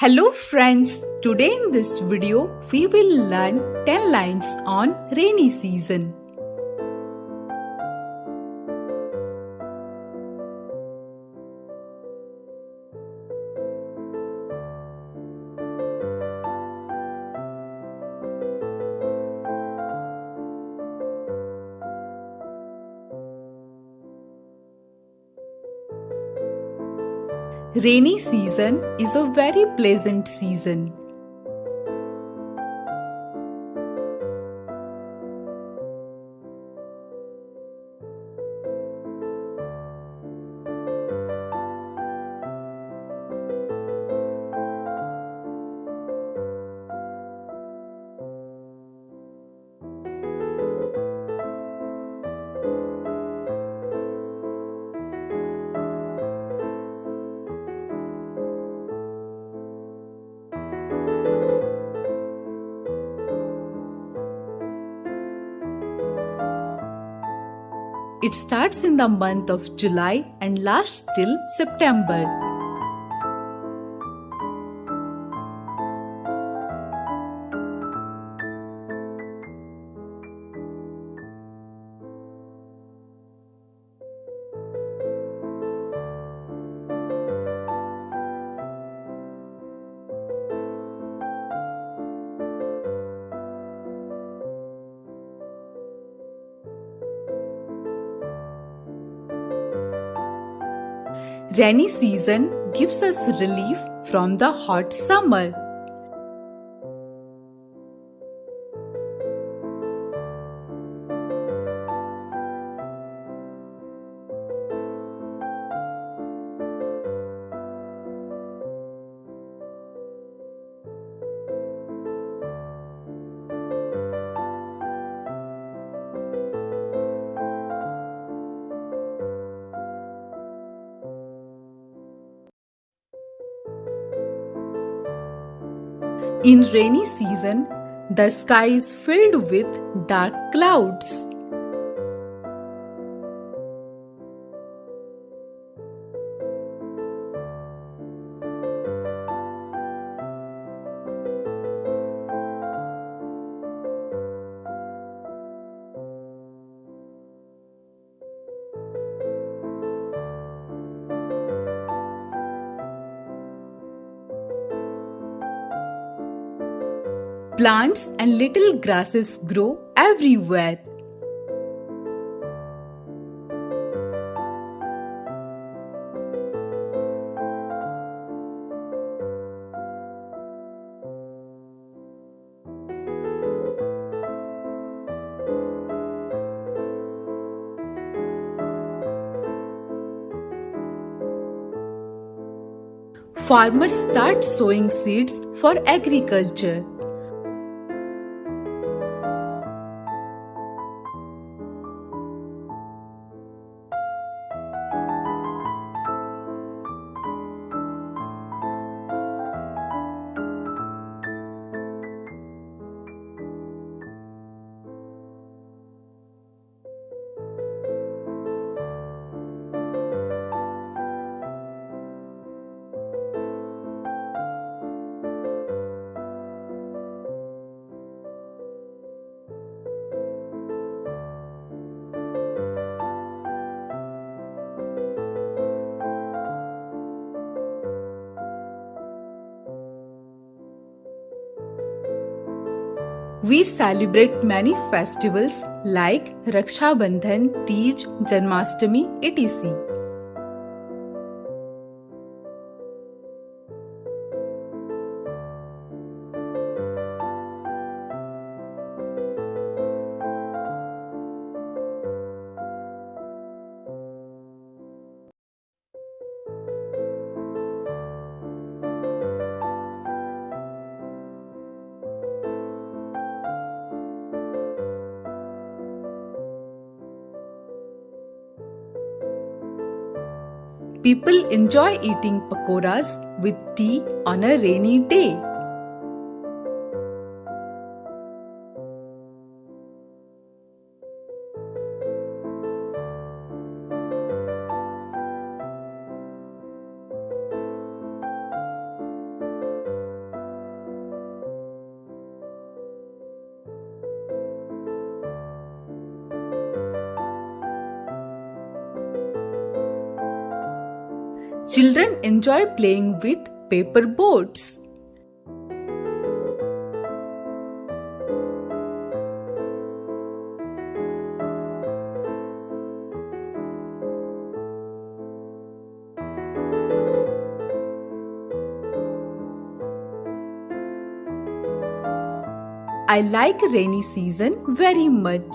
Hello friends, today in this video we will learn 10 lines on rainy season. Rainy season is a very pleasant season. It starts in the month of July and lasts till September. Rainy season gives us relief from the hot summer. In rainy season, the sky is filled with dark clouds. Plants and little grasses grow everywhere. Farmers start sowing seeds for agriculture. We celebrate many festivals like Raksha Bandhan, Teej, Janmashtami, etc. People enjoy eating pakoras with tea on a rainy day. Children enjoy playing with paper boats. I like rainy season very much.